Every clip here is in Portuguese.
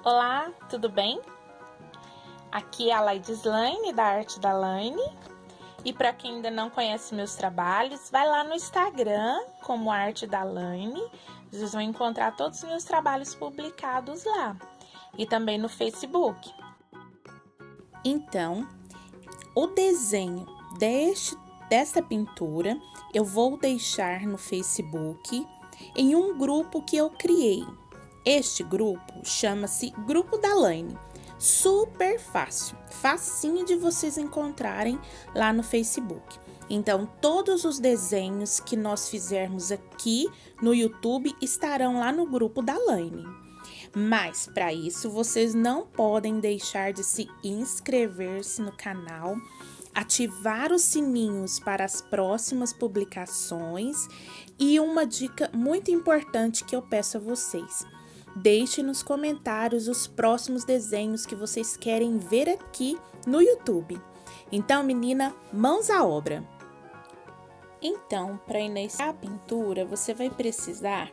Olá, tudo bem? Aqui é a Laideslaine, da Arte da Laine. E para quem ainda não conhece meus trabalhos, vai lá no Instagram, como Arte da Laine. Vocês vão encontrar todos os meus trabalhos publicados lá. E também no Facebook. Então, o desenho desta pintura eu vou deixar no Facebook em um grupo que eu criei. Este grupo chama-se Grupo da Laine. Super fácil, facinho de vocês encontrarem lá no Facebook. Então, todos os desenhos que nós fizermos aqui no YouTube estarão lá no Grupo da Laine. Mas, para isso, vocês não podem deixar de se inscrever-se no canal, ativar os sininhos para as próximas publicações e uma dica muito importante que eu peço a vocês. Deixe nos comentários os próximos desenhos que vocês querem ver aqui no YouTube. Então, menina, mãos à obra! Então, para iniciar a pintura, você vai precisar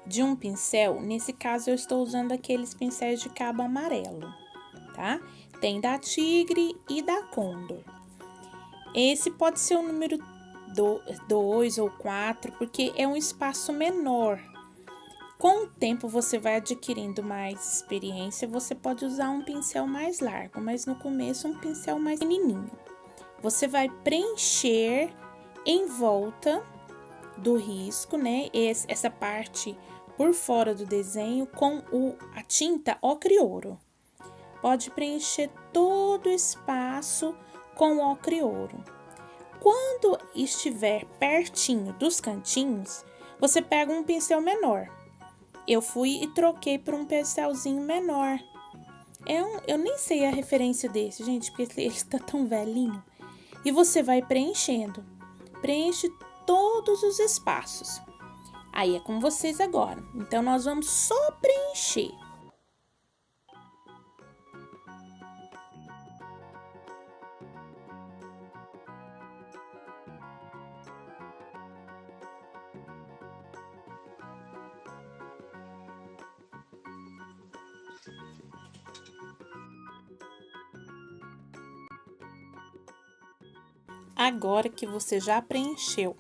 de um pincel. Nesse caso, eu estou usando aqueles pincéis de cabo amarelo, tá? Tem da Tigre e da Condor. Esse pode ser o número 2 ou 4, porque é um espaço menor. Com o tempo, você vai adquirindo mais experiência, você pode usar um pincel mais largo, mas no começo um pincel mais pequenininho. Você vai preencher em volta do risco, né, essa parte por fora do desenho com a tinta ocre ouro. Pode preencher todo o espaço com ocre ouro. Quando estiver pertinho dos cantinhos, você pega um pincel menor. Eu fui e troquei por um pincelzinho menor. Eu nem sei a referência desse, gente, porque ele está tão velhinho. E você vai preenchendo. Preenche todos os espaços. Aí é com vocês agora. Então, nós vamos só preencher. Agora que você já preencheu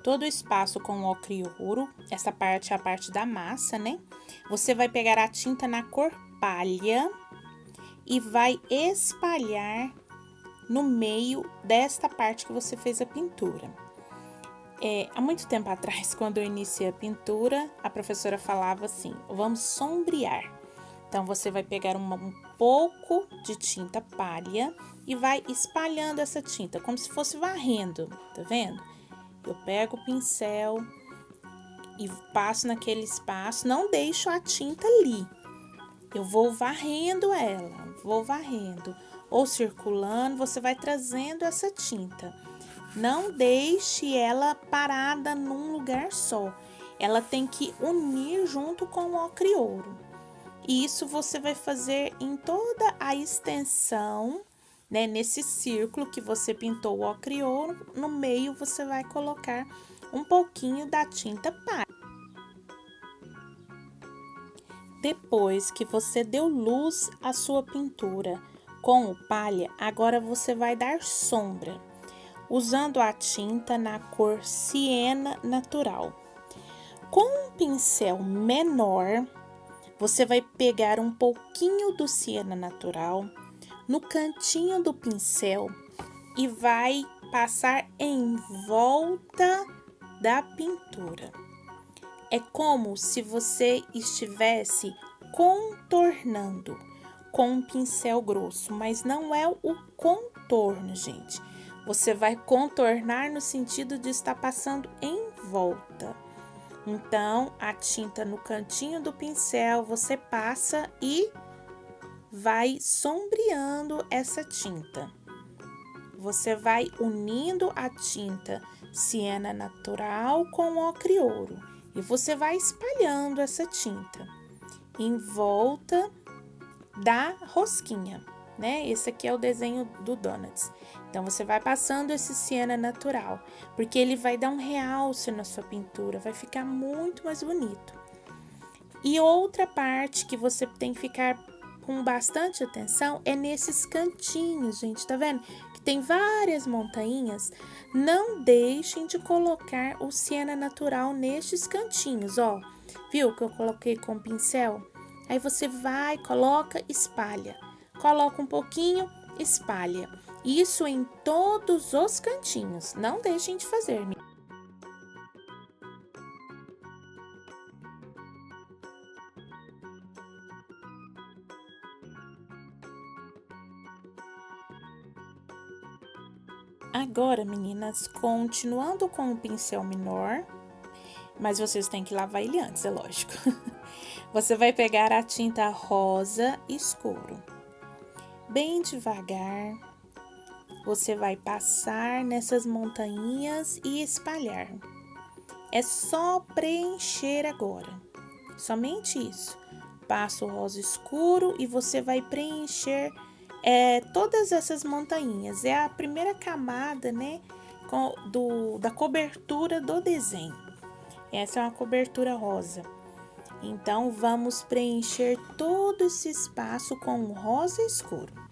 todo o espaço com ocre ouro, essa parte é a parte da massa, né? Você vai pegar a tinta na cor palha e vai espalhar no meio desta parte que você fez a pintura. Há muito tempo atrás, quando eu iniciei a pintura, a professora falava assim, vamos sombrear. Então, você vai pegar um pouco de tinta palha e vai espalhando essa tinta, como se fosse varrendo, tá vendo? Eu pego o pincel e passo naquele espaço, não deixo a tinta ali. Eu vou varrendo ela, vou varrendo, ou circulando, você vai trazendo essa tinta. Não deixe ela parada num lugar só. Ela tem que unir junto com o ocre ouro. E isso você vai fazer em toda a extensão, né? Nesse círculo que você pintou o ocre ouro, no meio você vai colocar um pouquinho da tinta palha. Depois que você deu luz à sua pintura com o palha, agora você vai dar sombra, usando a tinta na cor siena natural. Com um pincel menor, você vai pegar um pouquinho do siena natural no cantinho do pincel e vai passar em volta da pintura. É como se você estivesse contornando com um pincel grosso, mas não é o contorno, gente. Você vai contornar no sentido de estar passando em volta. Então, a tinta no cantinho do pincel, você passa e vai sombreando essa tinta. Você vai unindo a tinta siena natural com ocre ouro e você vai espalhando essa tinta em volta da rosquinha, né? Esse aqui é o desenho do Donuts. Então, você vai passando esse siena natural, porque ele vai dar um realce na sua pintura, vai ficar muito mais bonito. E outra parte que você tem que ficar com bastante atenção é nesses cantinhos, gente, tá vendo? Que tem várias montanhas. Não deixem de colocar o siena natural nestes cantinhos, ó. Viu que eu coloquei com o pincel? Aí você vai, coloca, espalha. Coloca um pouquinho, espalha. Isso em todos os cantinhos. Não deixem de fazer. Agora, meninas, continuando com o pincel menor, mas vocês têm que lavar ele antes, é lógico. Você vai pegar a tinta rosa escuro. Bem devagar, você vai passar nessas montanhas e espalhar. É só preencher agora, somente isso. Passa o rosa escuro e você vai preencher todas essas montanhas. É a primeira camada, né, da cobertura do desenho. Essa é uma cobertura rosa. Então, vamos preencher todo esse espaço com o rosa escuro.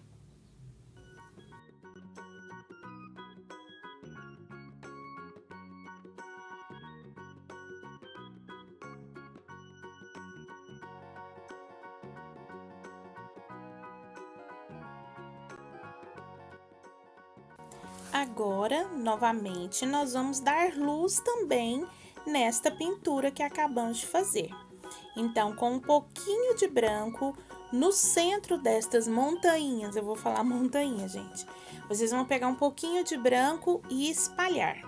Agora, novamente, nós vamos dar luz também nesta pintura que acabamos de fazer. Então, com um pouquinho de branco no centro destas montanhas, eu vou falar montanha, gente. Vocês vão pegar um pouquinho de branco e espalhar.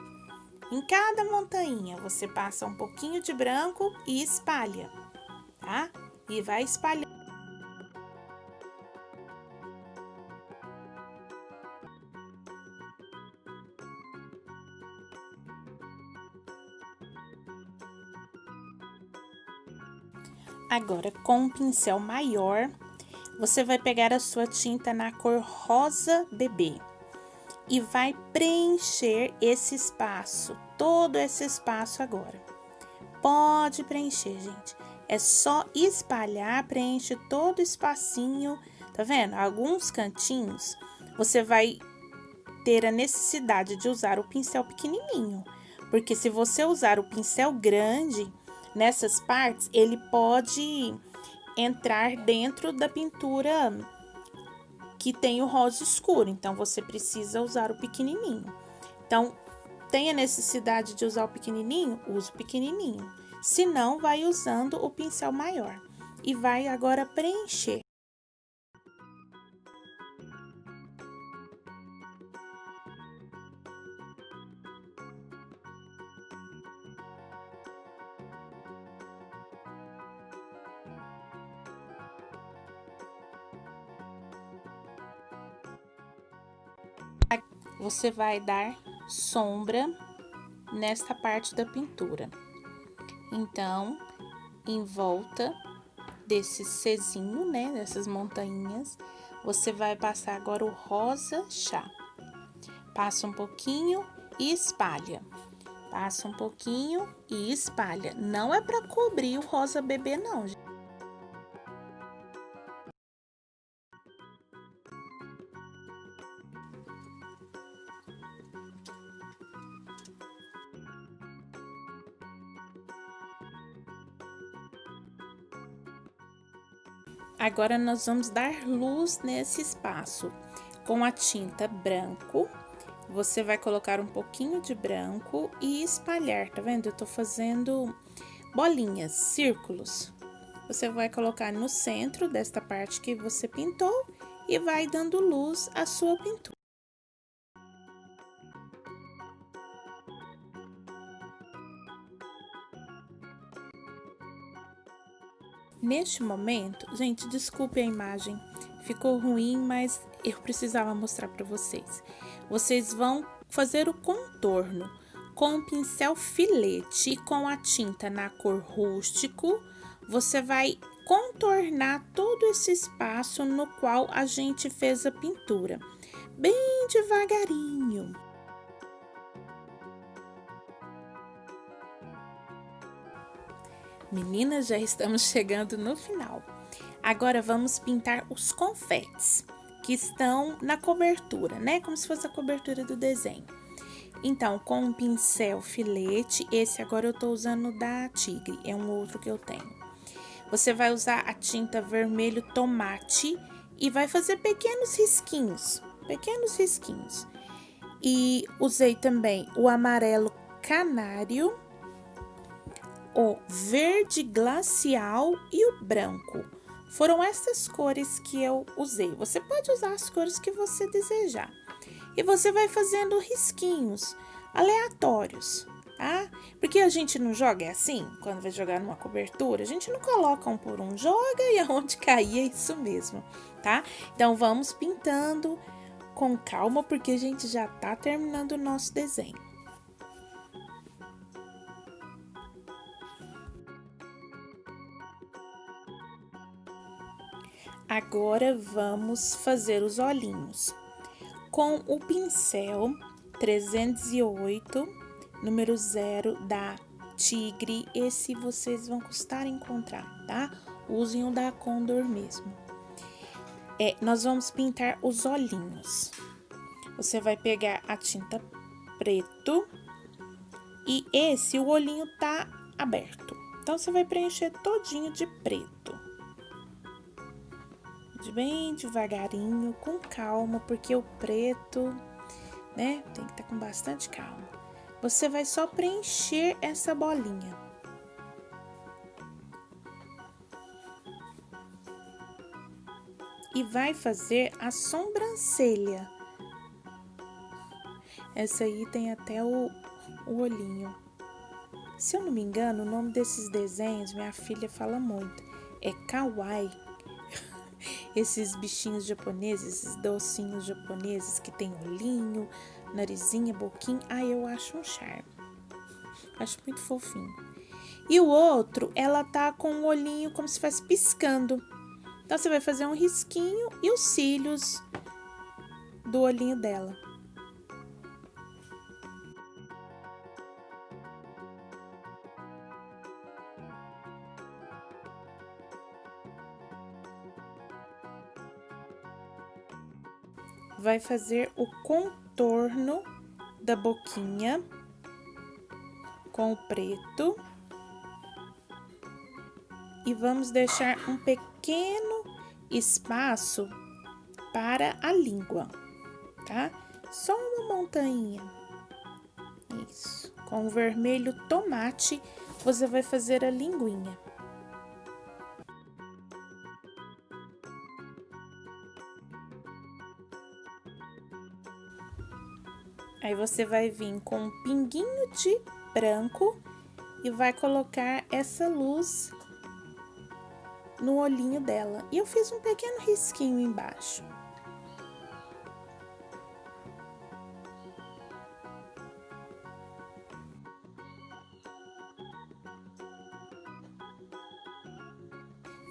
Em cada montanha, você passa um pouquinho de branco e espalha, tá? E vai espalhando. Agora, com um pincel maior, você vai pegar a sua tinta na cor rosa bebê e vai preencher esse espaço, todo esse espaço agora. Pode preencher, gente. É só espalhar, preenche todo o espacinho, tá vendo? Alguns cantinhos você vai ter a necessidade de usar o pincel pequenininho, porque se você usar o pincel grande nessas partes, ele pode entrar dentro da pintura que tem o rosa escuro, então você precisa usar o pequenininho. Então, tem a necessidade de usar o pequenininho? Use o pequenininho. Se não, vai usando o pincel maior. E vai agora preencher. Você vai dar sombra nesta parte da pintura. Então, em volta desse Czinho, né, dessas montanhas, você vai passar agora o rosa chá. Passa um pouquinho e espalha. Passa um pouquinho e espalha. Não é para cobrir o rosa bebê, não, gente. Agora, nós vamos dar luz nesse espaço. Com a tinta branco, você vai colocar um pouquinho de branco e espalhar, tá vendo? Eu tô fazendo bolinhas, círculos. Você vai colocar no centro desta parte que você pintou e vai dando luz à sua pintura. Neste momento, gente, desculpe a imagem, ficou ruim, mas eu precisava mostrar para vocês. Vocês vão fazer o contorno com o pincel filete e com a tinta na cor rústico. Você vai contornar todo esse espaço no qual a gente fez a pintura, bem devagarinho. Meninas, já estamos chegando no final. Agora vamos pintar os confetes que estão na cobertura, né? Como se fosse a cobertura do desenho. Então, com um pincel filete, esse agora eu tô usando da Tigre, é um outro que eu tenho. Você vai usar a tinta vermelho tomate e vai fazer pequenos risquinhos. E usei também o amarelo canário, o verde glacial e o branco. Foram essas cores que eu usei. Você pode usar as cores que você desejar. E você vai fazendo risquinhos aleatórios, tá? Porque a gente não joga assim, quando vai jogar numa cobertura, a gente não coloca um por um, joga e aonde cair é isso mesmo, tá? Então vamos pintando com calma, porque a gente já tá terminando o nosso desenho. Agora vamos fazer os olhinhos. Com o pincel 308, número 0 da Tigre, esse vocês vão custar encontrar, tá? Usem o da Condor mesmo. Nós vamos pintar os olhinhos. Você vai pegar a tinta preto e o olhinho tá aberto. Então, você vai preencher todinho de preto. Bem devagarinho, com calma, porque o preto, né, tem que estar com bastante calma. Você vai só preencher essa bolinha. E vai fazer a sobrancelha. Essa aí tem até o olhinho. Se eu não me engano, o nome desses desenhos, minha filha fala muito, é kawaii. Esses bichinhos japoneses, esses docinhos japoneses que tem olhinho, narizinho, boquinha. Eu acho um charme. Acho muito fofinho. E o outro, ela tá com o olhinho como se fosse piscando. Então, você vai fazer um risquinho e os cílios do olhinho dela. Vai fazer o contorno da boquinha com o preto e vamos deixar um pequeno espaço para a língua, tá? Só uma montanha. Isso. Com o vermelho tomate, você vai fazer a linguinha. Aí você vai vir com um pinguinho de branco e vai colocar essa luz no olhinho dela. E eu fiz um pequeno risquinho embaixo.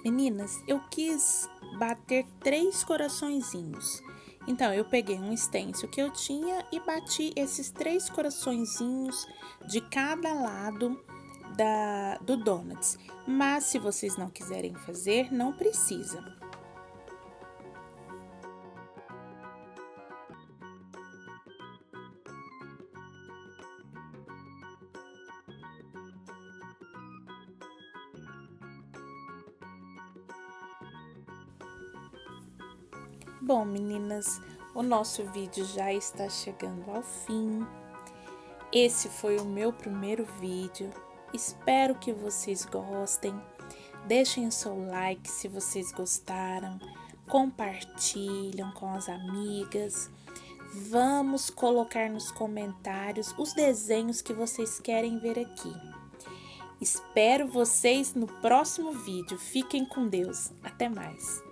Meninas, eu quis bater 3 coraçõezinhos. Então, eu peguei um stencil que eu tinha e bati esses 3 coraçõezinhos de cada lado do donuts. Mas, se vocês não quiserem fazer, não precisa. Bom, meninas, o nosso vídeo já está chegando ao fim. Esse foi o meu primeiro vídeo. Espero que vocês gostem. Deixem o seu like se vocês gostaram. Compartilham com as amigas. Vamos colocar nos comentários os desenhos que vocês querem ver aqui. Espero vocês no próximo vídeo. Fiquem com Deus. Até mais.